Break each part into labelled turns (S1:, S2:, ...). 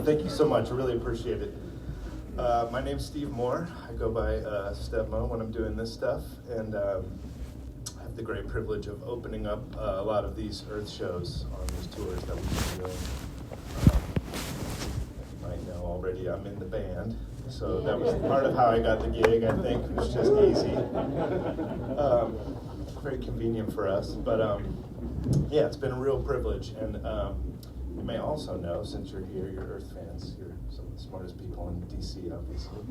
S1: Thank you so much. I really appreciate it. My name's Steve Moore. I go by Stebmo when I'm doing this stuff, and I have the great privilege of opening up a lot of these Earth shows on these tours that we've been doing. You might know already I'm in the band, so that was part of how I got the gig. I think it was just easy, very convenient for us. But yeah, it's been a real privilege, and you may also know, since you're here, you're Earth fans, you're some of the smartest people in DC, obviously.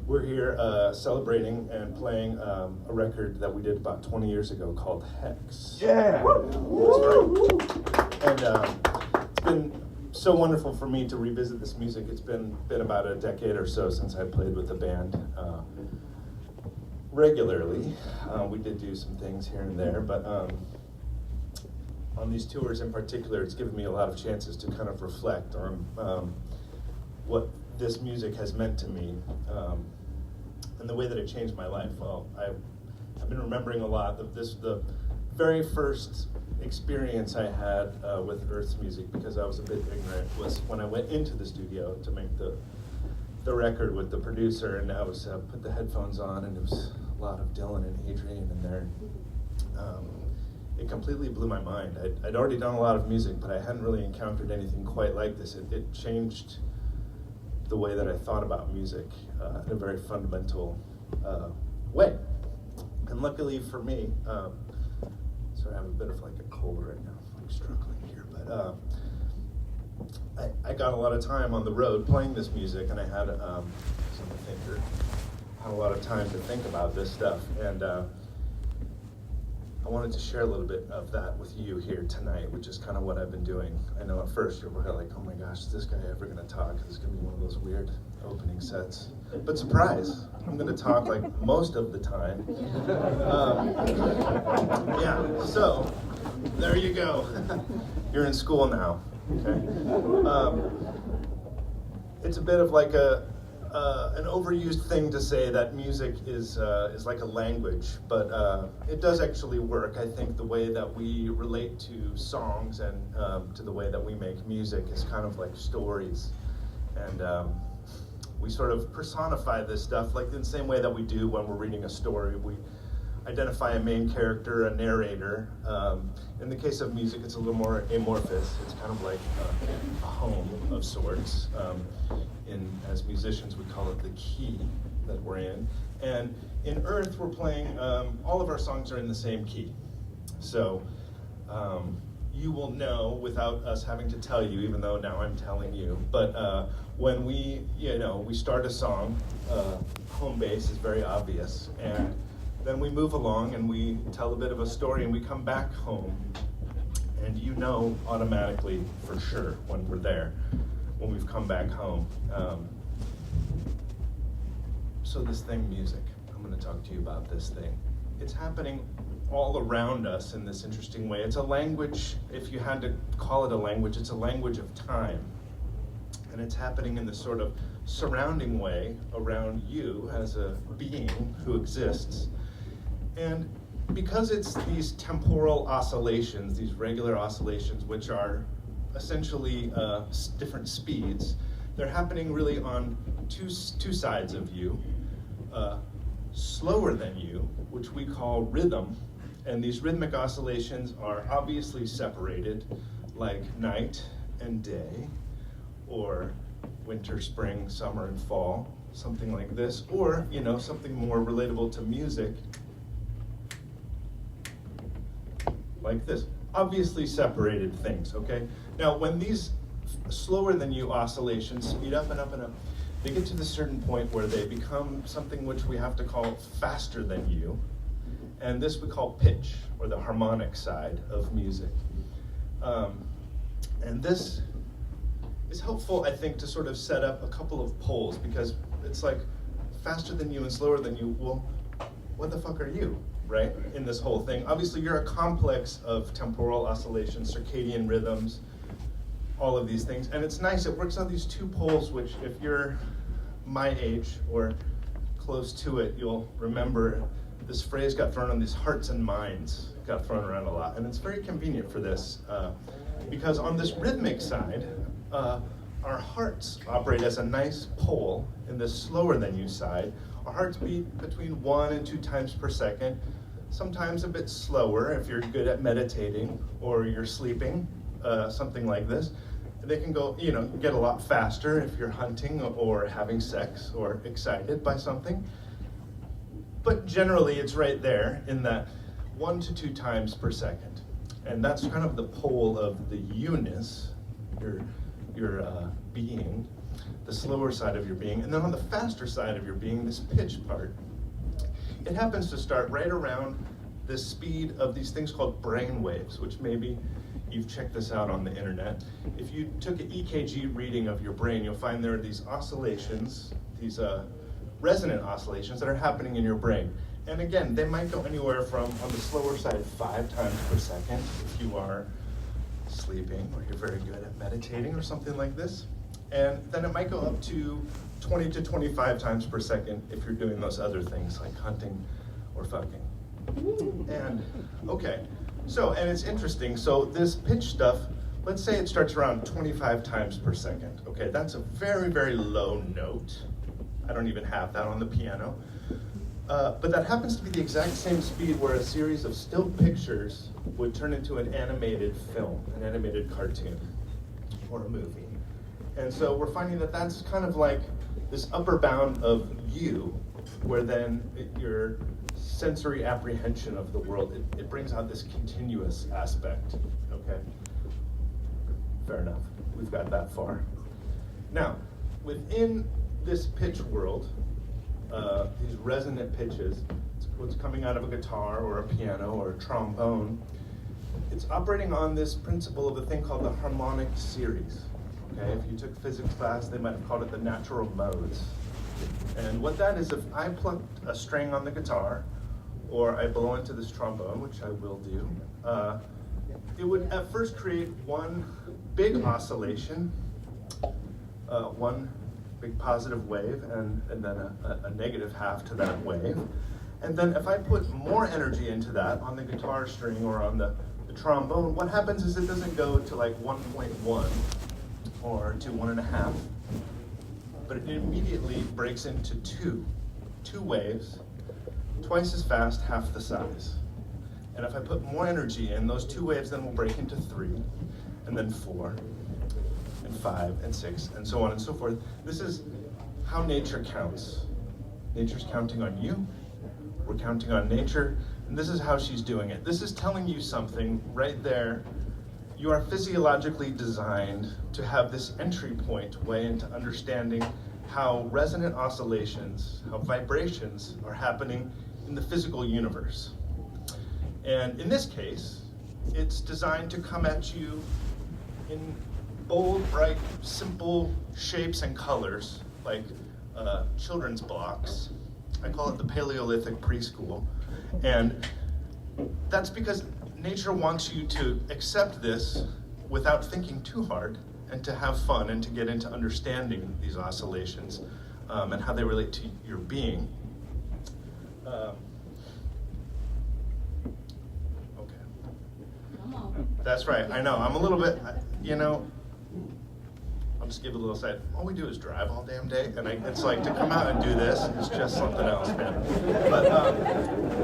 S1: We're here celebrating and playing a record that we did about 20 years ago called Hex.
S2: Yeah!
S1: That's right. And it's been so wonderful for me to revisit this music. It's been about a decade or so since I played with the band regularly. We did do some things here and there, but on these tours in particular, it's given me a lot of chances to kind of reflect on what this music has meant to me and the way that it changed my life. Well, I've been remembering a lot of this. The very first experience I had with Earth's music, because I was a bit ignorant, was when I went into the studio to make the record with the producer, and I was put the headphones on, and it was a lot of Dylan and Adrian in there. It completely blew my mind. I'd already done a lot of music, but I hadn't really encountered anything quite like this. It changed the way that I thought about music in a very fundamental way. And luckily for me, sorry, I have a bit of like a cold right now. I'm struggling here, but I got a lot of time on the road playing this music, and I had some thinker. had a lot of time to think about this stuff, and I wanted to share a little bit of that with you here tonight, which is kind of what I've been doing. I know at first you're like, oh my gosh, is this guy ever going to talk? This is going to be one of those weird opening sets. But surprise, I'm going to talk like most of the time. Yeah, so there you go. You're in school now, okay? It's a bit of like an overused thing to say that music is like a language, but it does actually work. I think the way that we relate to songs and to the way that we make music is kind of like stories, and we sort of personify this stuff like in the same way that we do when we're reading a story. We identify a main character, a narrator. In the case of music, it's a little more amorphous. It's kind of like a home of sorts. As musicians, we call it the key that we're in. And in Earth, we're playing, all of our songs are in the same key. So you will know without us having to tell you, even though now I'm telling you. But when we start a song, home base is very obvious. And then we move along and we tell a bit of a story and we come back home. And you know automatically for sure when we're there, when we've come back home. So this thing, music, I'm going to talk to you about this thing. It's happening all around us in this interesting way. It's a language, if you had to call it a language, it's a language of time. And it's happening in this sort of surrounding way around you as a being who exists. And because it's these temporal oscillations, these regular oscillations, which are essentially different speeds, they're happening really on two sides of you. Slower than you, which we call rhythm, and these rhythmic oscillations are obviously separated, like night and day, or winter, spring, summer, and fall, something like this, or something more relatable to music, like this. Obviously separated things, okay? Now, when these slower than you oscillations speed up and up and up, they get to the certain point where they become something which we have to call faster than you, and this we call pitch, or the harmonic side of music. And this is helpful, I think, to sort of set up a couple of poles, because it's like faster than you and slower than you, well, what the fuck are you, right, in this whole thing? Obviously, you're a complex of temporal oscillations, circadian rhythms, all of these things, and it's nice, it works on these two poles, which if you're my age or close to it, you'll remember this phrase got thrown on these hearts and minds, got thrown around a lot, and it's very convenient for this, because on this rhythmic side, our hearts operate as a nice pole in this slower than you side. Our hearts beat between 1 and 2 times per second, sometimes a bit slower if you're good at meditating or you're sleeping, something like this. They can go, get a lot faster if you're hunting or having sex or excited by something. But generally it's right there in that 1 to 2 times per second. And that's kind of the pole of the you-ness, your being, the slower side of your being. And then on the faster side of your being, this pitch part, it happens to start right around the speed of these things called brain waves, which maybe you've checked this out on the internet. If you took an EKG reading of your brain, you'll find there are these oscillations, these resonant oscillations that are happening in your brain. And again, they might go anywhere from, on the slower side, 5 times per second if you are sleeping or you're very good at meditating or something like this. And then it might go up to 20 to 25 times per second if you're doing those other things like hunting or fucking. And, okay. So, and it's interesting, so this pitch stuff, let's say it starts around 25 times per second. Okay, that's a very, very low note. I don't even have that on the piano. But that happens to be the exact same speed where a series of still pictures would turn into an animated film, an animated cartoon, or a movie. And so we're finding that that's kind of like this upper bound of you, where then your sensory apprehension of the world, it brings out this continuous aspect, okay? Fair enough, we've got that far. Now, within this pitch world, these resonant pitches, it's what's coming out of a guitar or a piano or a trombone, it's operating on this principle of a thing called the harmonic series. Okay, if you took physics class, they might have called it the natural modes. And what that is, if I plucked a string on the guitar, or I blow into this trombone, which I will do, it would at first create one big oscillation, one big positive wave, and then a negative half to that wave. And then if I put more energy into that on the guitar string or on the trombone, what happens is it doesn't go to like 1.1 or to 1.5, but it immediately breaks into two waves, twice as fast, half the size. And if I put more energy in, those two waves then will break into 3, and then 4, and 5, and 6, and so on and so forth. This is how nature counts. Nature's counting on you, we're counting on nature, and this is how she's doing it. This is telling you something right there. You are physiologically designed to have this entry point way into understanding how resonant oscillations, how vibrations are happening in the physical universe. And in this case, it's designed to come at you in bold, bright, simple shapes and colors, like children's blocks. I call it the Paleolithic preschool. And that's because nature wants you to accept this without thinking too hard, and to have fun and to get into understanding these oscillations and how they relate to your being. Okay.
S2: Come on.
S1: That's right, I know, I'm a little bit, I'll just give a little side. All we do is drive all damn day, and it's like to come out and do this, it's just something else, man. But,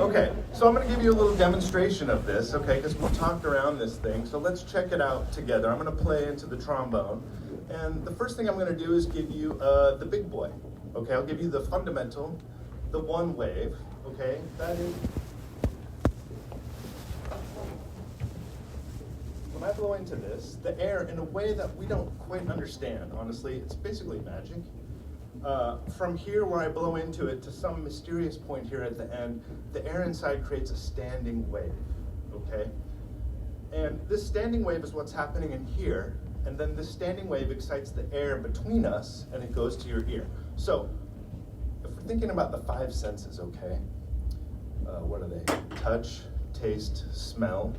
S1: okay, so I'm gonna give you a little demonstration of this, okay, because we talked around this thing, so let's check it out together. I'm gonna play into the trombone, and the first thing I'm gonna do is give you the big boy, okay? I'll give you the fundamental, the one wave, okay? That is, when I blow into this, the air, in a way that we don't quite understand, honestly, it's basically magic. From here where I blow into it to some mysterious point here at the end, the air inside creates a standing wave, okay? And this standing wave is what's happening in here, and then this standing wave excites the air between us, and it goes to your ear. So, if we're thinking about the 5 senses, okay? What are they? Touch, taste, smell.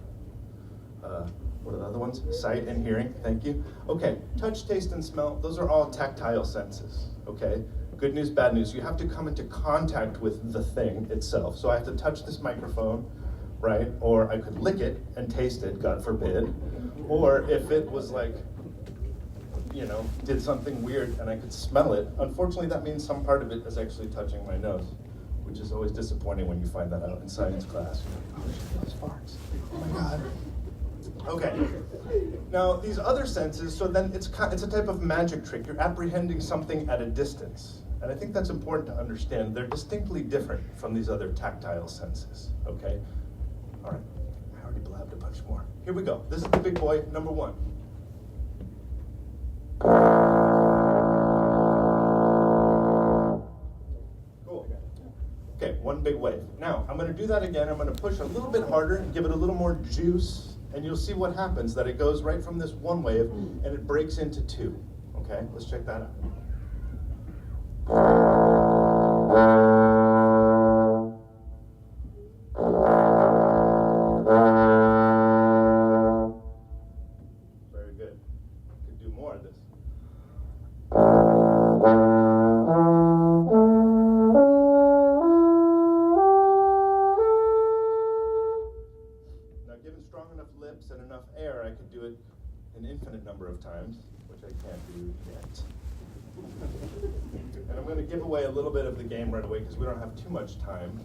S1: What are the other ones? Sight and hearing, thank you. Okay, touch, taste, and smell, those are all tactile senses, okay? Good news, bad news, you have to come into contact with the thing itself. So I have to touch this microphone, right? Or I could lick it and taste it, God forbid. Or if it was like, did something weird and I could smell it, unfortunately that means some part of it is actually touching my nose, which is always disappointing when you find that out in science class. Oh, she knows farts. Oh my God. Okay, now these other senses, so then it's a type of magic trick. You're apprehending something at a distance. And I think that's important to understand. They're distinctly different from these other tactile senses, okay? All right, I already blabbed a bunch more. Here we go. This is the big boy, number 1. Cool. Okay, one big wave. Now, I'm gonna do that again. I'm gonna push a little bit harder and give it a little more juice. And you'll see what happens, that it goes right from this one wave and it breaks into 2. Okay, let's check that out. Very good. Could do more of this. Strong enough lips and enough air, I could do it an infinite number of times, which I can't do yet. And I'm going to give away a little bit of the game right away because we don't have too much time.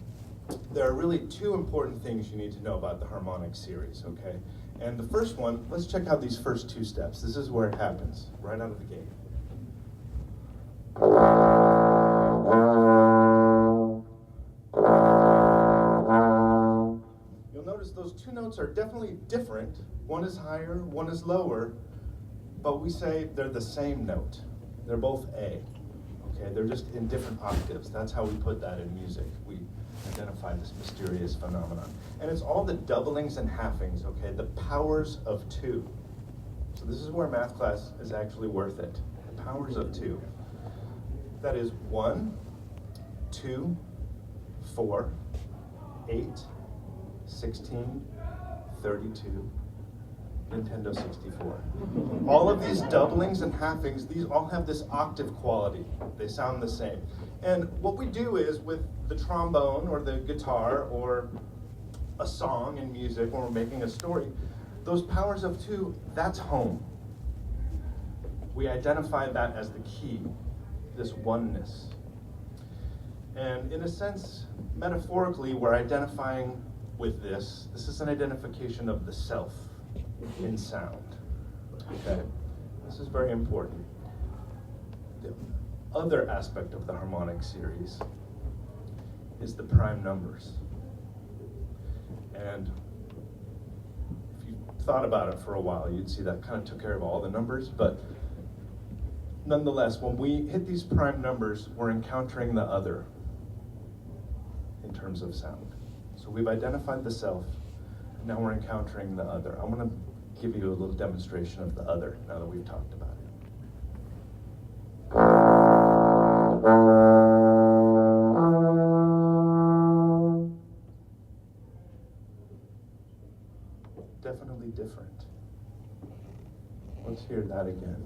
S1: There are really 2 important things you need to know about the harmonic series, okay? And the first one, let's check out these first 2 steps. This is where it happens, right out of the gate. Notice those 2 notes are definitely different. One is higher, one is lower, but we say they're the same note. They're both A, okay? They're just in different octaves. That's how we put that in music. We identify this mysterious phenomenon. And it's all the doublings and halvings, okay? The powers of two. So this is where math class is actually worth it. The powers of two. That is 1, 2, 4, 8, 16, 32, Nintendo 64. All of these doublings and halvings, these all have this octave quality. They sound the same. And what we do is with the trombone or the guitar or a song in music when we're making a story, those powers of two, that's home. We identify that as the key, this oneness. And in a sense, metaphorically, we're identifying with this. This is an identification of the self in sound. Okay? This is very important. The other aspect of the harmonic series is the prime numbers. And if you thought about it for a while, you'd see that kind of took care of all the numbers, but nonetheless, when we hit these prime numbers, we're encountering the other in terms of sound. So we've identified the self, now we're encountering the other. I'm going to give you a little demonstration of the other now that we've talked about it. Definitely different. Let's hear that again.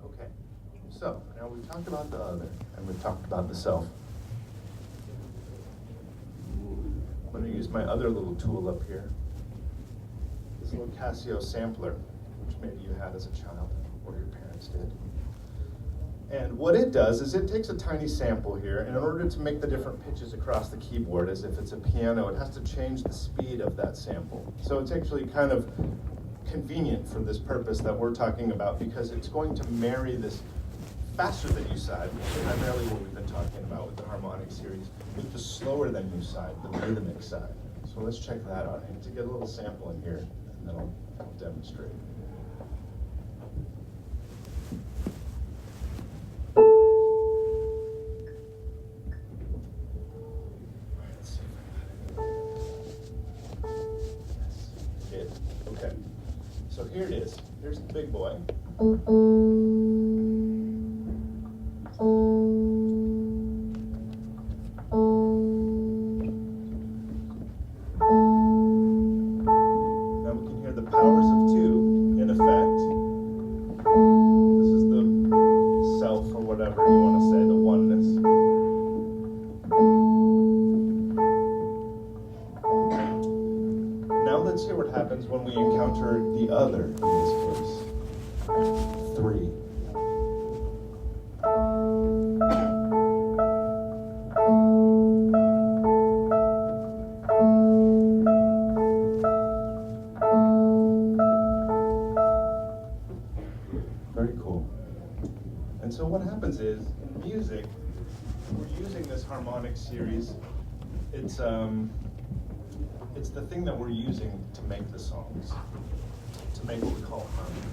S1: Okay, so now we've talked about the other and we've talked about the self. I'm going to use my other little tool up here, this little Casio sampler, which maybe you had as a child or your parents did. And what it does is it takes a tiny sample here, and in order to make the different pitches across the keyboard, as if it's a piano, it has to change the speed of that sample. So it's actually kind of convenient for this purpose that we're talking about, because it's going to marry this faster than you side, which is primarily what we've been talking about with the harmonic series, with the slower than you side, the rhythmic side. So let's check that out. I need to get a little sample in here, and then I'll demonstrate. Okay, so here it is. Here's the big boy. Now we can hear the powers of two in effect. This is the self, or whatever you want to say, the oneness. Now let's hear what happens when we encounter the other in this case. 3. Very cool. And so what happens is, in music, we're using this harmonic series. It's the thing that we're using to make the songs, to make what we call harmony.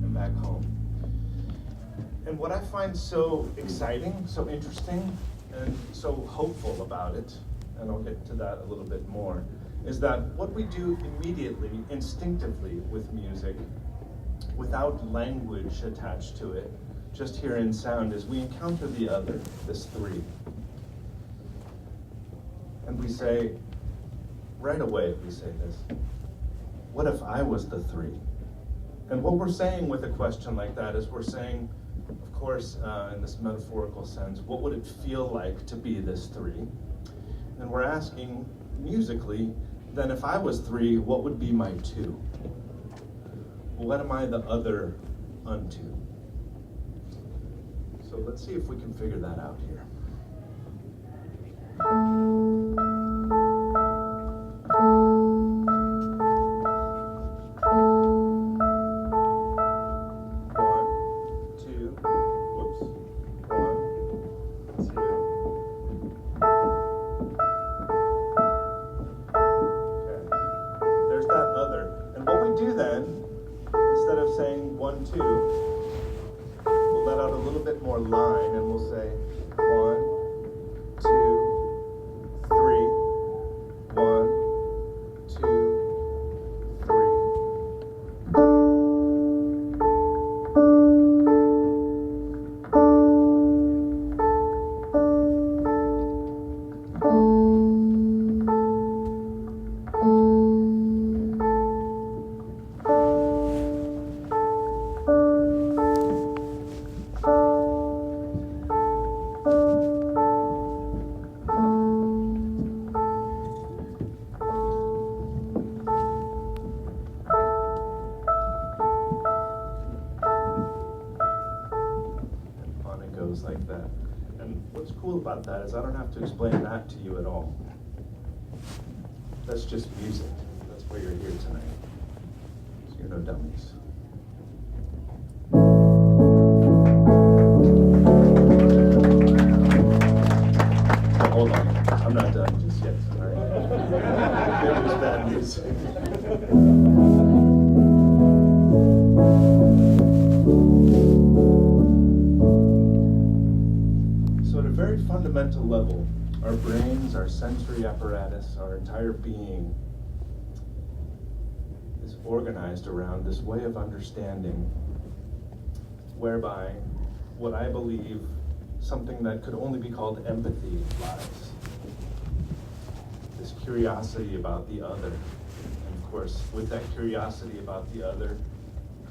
S1: And back home. And what I find so exciting, so interesting, and so hopeful about it, and I'll get to that a little bit more, is that what we do immediately, instinctively with music, without language attached to it, just here in sound, is we encounter the other, this 3. And we say, right away we say this, what if I was the 3? And what we're saying with a question like that is we're saying, of course, in this metaphorical sense, what would it feel like to be this 3? And we're asking musically, then if I was 3, what would be my 2? What am I the other unto? So let's see if we can figure that out here. We'll let out a little bit more line and we'll say 1, 2, 3. 1, 2, 3. Like that. And what's cool about that is I don't have to explain that to you at all. That's just music. That's why you're here tonight. So you're no dummies. But hold on, I'm not done just yet. All right. There was bad music. Fundamental level, our brains, our sensory apparatus, our entire being is organized around this way of understanding whereby what I believe something that could only be called empathy lies. This curiosity about the other. And of course, with that curiosity about the other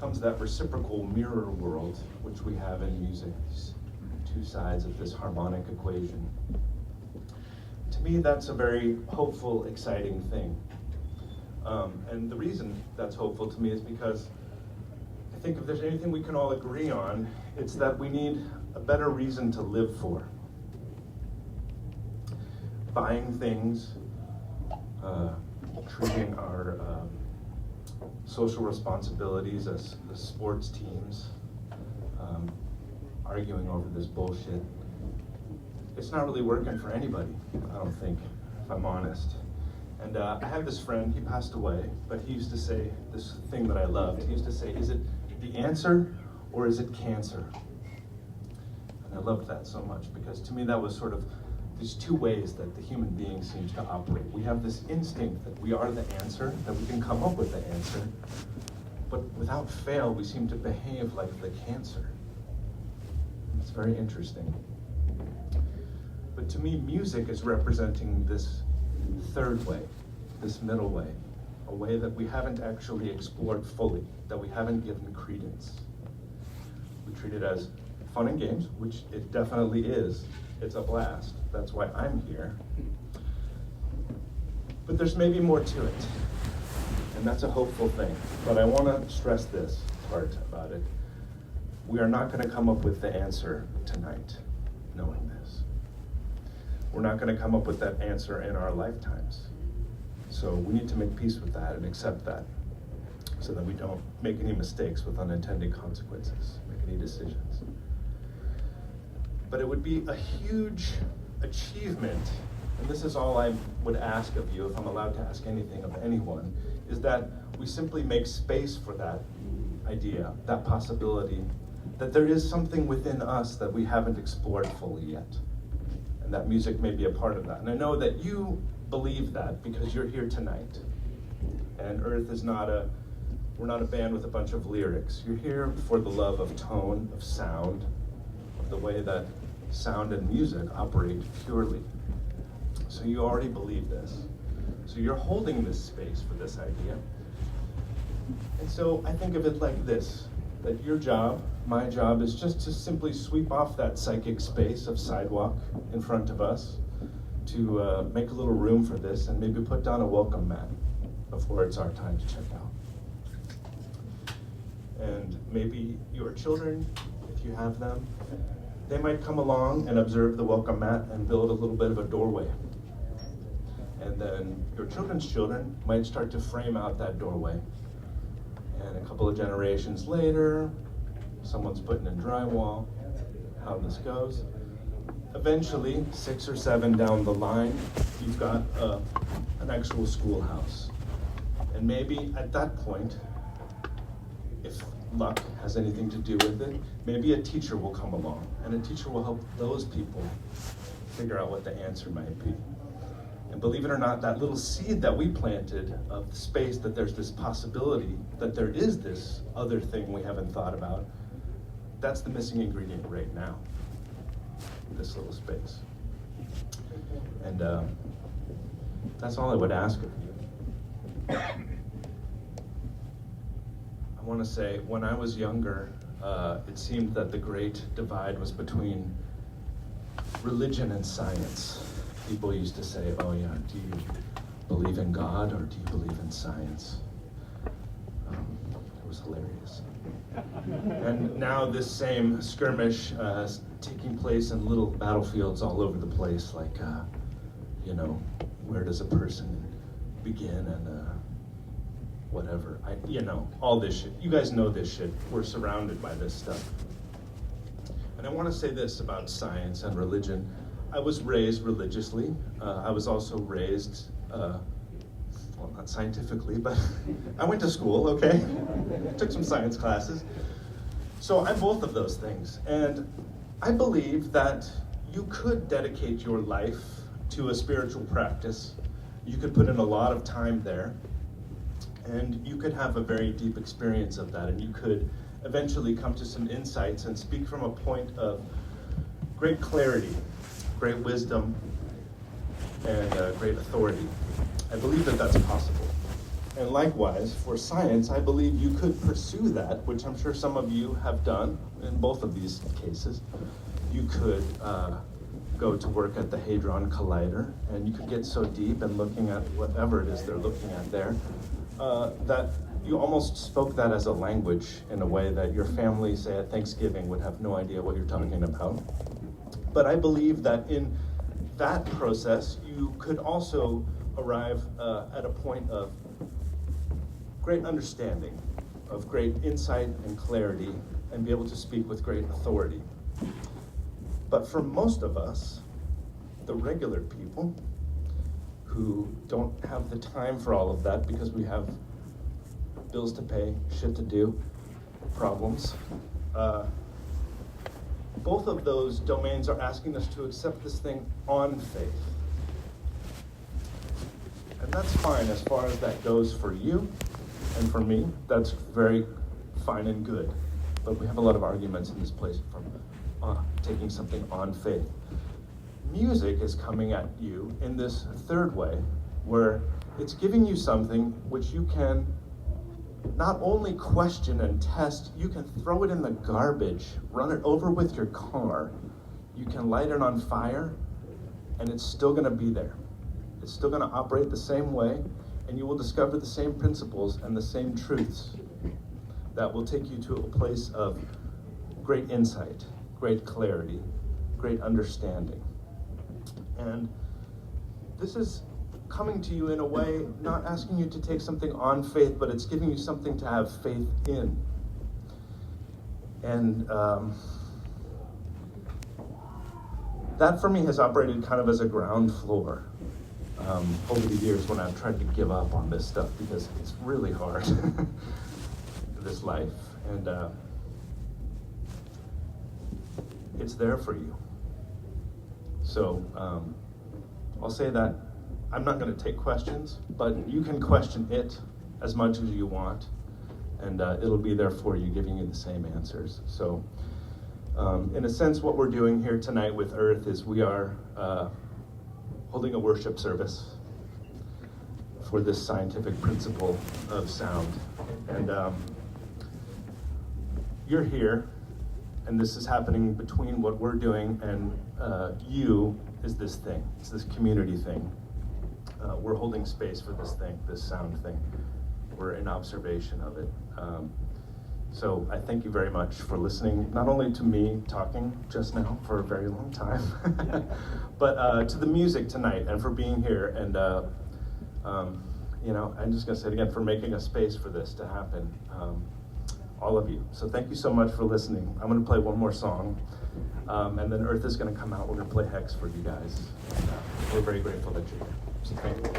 S1: comes that reciprocal mirror world which we have in music. Two sides of this harmonic equation. To me, that's a very hopeful, exciting thing. And the reason that's hopeful to me is because I think if there's anything we can all agree on, it's that we need a better reason to live for. Buying things, treating our social responsibilities as sports teams, arguing over this bullshit. It's not really working for anybody, I don't think, if I'm honest. And I have this friend, he passed away, but he used to say this thing that I loved. He used to say, is it the answer or is it cancer? And I loved that so much because to me that was sort of these two ways that the human being seems to operate. We have this instinct that we are the answer, that we can come up with the answer, but without fail we seem to behave like the cancer. It's very interesting. But to me, music is representing this third way, this middle way, a way that we haven't actually explored fully, that we haven't given credence. We treat it as fun and games, which it definitely is. It's a blast. That's why I'm here. But there's maybe more to it, and that's a hopeful thing. But I want to stress this part about it. We are not going to come up with the answer tonight, knowing this. We're not going to come up with that answer in our lifetimes. So we need to make peace with that and accept that so that we don't make any mistakes with unintended consequences, make any decisions. But it would be a huge achievement, and this is all I would ask of you, if I'm allowed to ask anything of anyone, is that we simply make space for that idea, that possibility, that there is something within us that we haven't explored fully yet. And that music may be a part of that. And I know that you believe that because you're here tonight. And Earth is we're not a band with a bunch of lyrics. You're here for the love of tone, of sound, of the way that sound and music operate purely. So you already believe this. So you're holding this space for this idea. And so I think of it like this, that your job, my job, is just to simply sweep off that psychic space of sidewalk in front of us to make a little room for this and maybe put down a welcome mat before it's our time to check out. And maybe your children, if you have them, they might come along and observe the welcome mat and build a little bit of a doorway. And then your children's children might start to frame out that doorway. And a couple of generations later, someone's putting in drywall, how this goes. Eventually, 6 or 7 down the line, you've got an actual schoolhouse. And maybe at that point, if luck has anything to do with it. Maybe a teacher will come along, and a teacher will help those people figure out what the answer might be. And believe it or not, that little seed that we planted of the space that there's this possibility that there is this other thing we haven't thought about, that's the missing ingredient right now, this little space. And that's all I would ask of you. I want to say, when I was younger, it seemed that the great divide was between religion and science. People used to say, oh yeah, do you believe in God or do you believe in science? It was hilarious. And now this same skirmish is taking place in little battlefields all over the place, like, where does a person begin and whatever. All this shit. You guys know this shit. We're surrounded by this stuff. And I want to say this about science and religion. I was raised religiously. I was also raised, well, not scientifically, but I went to school, okay? Took some science classes. So I'm both of those things. And I believe that you could dedicate your life to a spiritual practice. You could put in a lot of time there. And you could have a very deep experience of that. And you could eventually come to some insights and speak from a point of great clarity, great wisdom, and great authority. I believe that that's possible. And likewise, for science, I believe you could pursue that, which I'm sure some of you have done in both of these cases. You could go to work at the Hadron Collider, and you could get so deep in looking at whatever it is they're looking at there, that you almost spoke that as a language in a way that your family, say at Thanksgiving, would have no idea what you're talking about. But I believe that in that process, you could also arrive at a point of great understanding, of great insight and clarity, and be able to speak with great authority. But for most of us, the regular people who don't have the time for all of that because we have bills to pay, shit to do, problems, both of those domains are asking us to accept this thing on faith. And that's fine as far as that goes for you and for me. That's very fine and good. But we have a lot of arguments in this place from taking something on faith. Music is coming at you in this third way, where it's giving you something which you can not only question and test, you can throw it in the garbage, run it over with your car, you can light it on fire, and it's still going to be there. It's still going to operate the same way, and you will discover the same principles and the same truths that will take you to a place of great insight, great clarity, great understanding. And this is coming to you in a way, not asking you to take something on faith, but it's giving you something to have faith in. And that for me has operated kind of as a ground floor over the years when I've tried to give up on this stuff because it's really hard, this life. And it's there for you. So I'll say that I'm not going to take questions, but you can question it as much as you want, and it'll be there for you, giving you the same answers. So in a sense, what we're doing here tonight with Earth is we are holding a worship service for this scientific principle of sound. And you're here, and this is happening between what we're doing and you is this thing. It's this community thing. We're holding space for this thing, this sound thing. We're in observation of it. So I thank you very much for listening, not only to me talking just now for a very long time, but to the music tonight and for being here. And, I'm just gonna say it again, for making a space for this to happen. All of you. So thank you so much for listening. I'm gonna play one more song, and then Earth is gonna come out. We're gonna play Hex for you guys. And, we're very grateful that you're here. So thank you.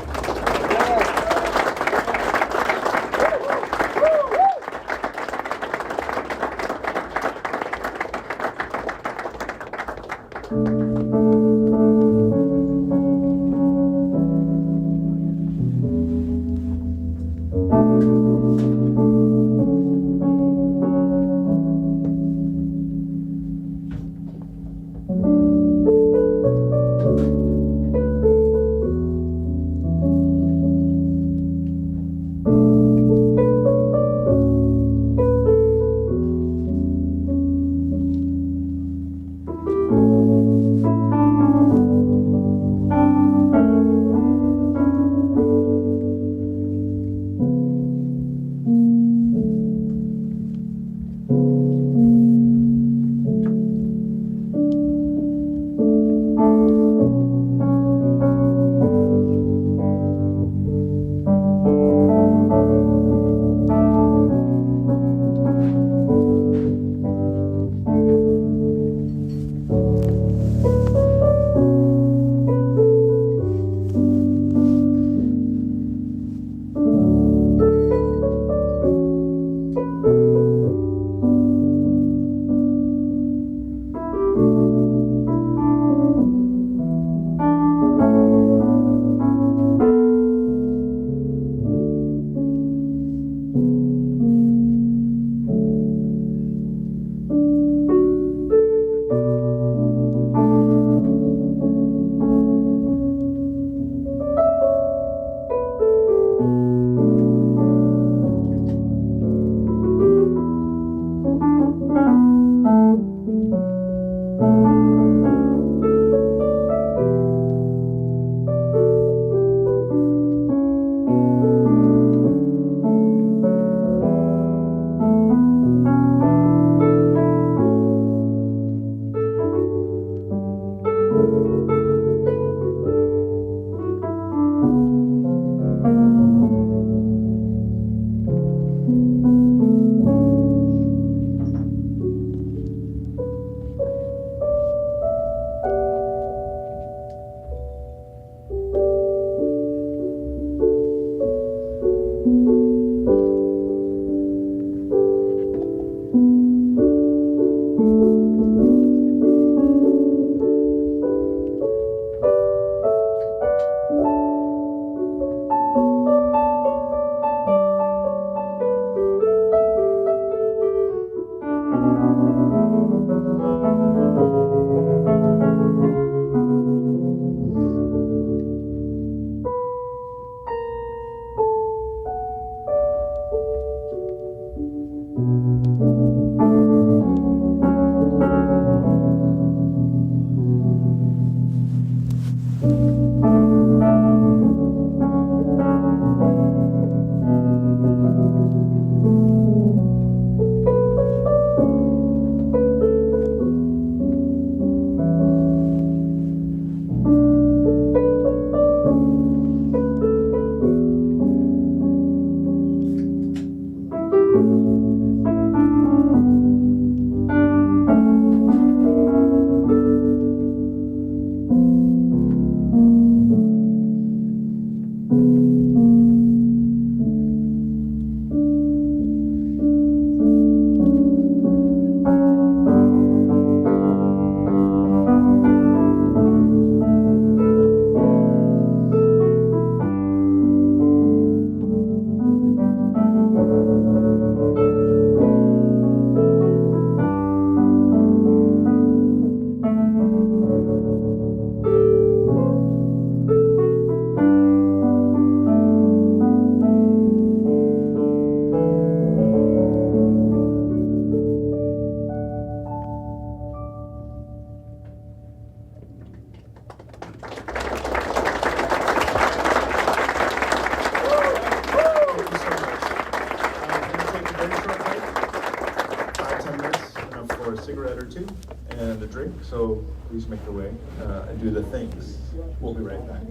S1: So please make your way and do the things. We'll be right back.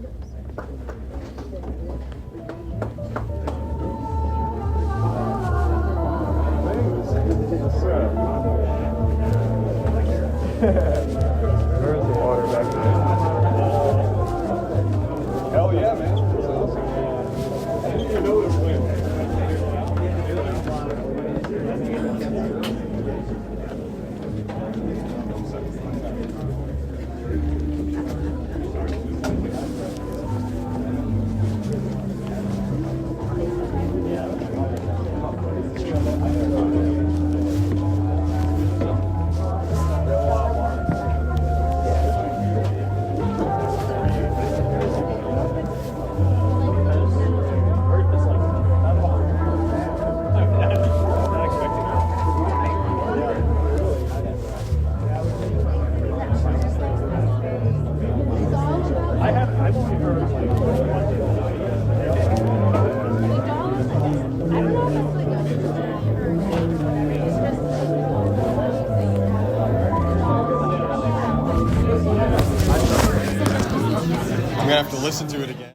S3: Where's the water back there? Hell yeah, man. That's awesome. I didn't even know this wind. I've only heard like one
S4: I'm gonna have to listen to it again.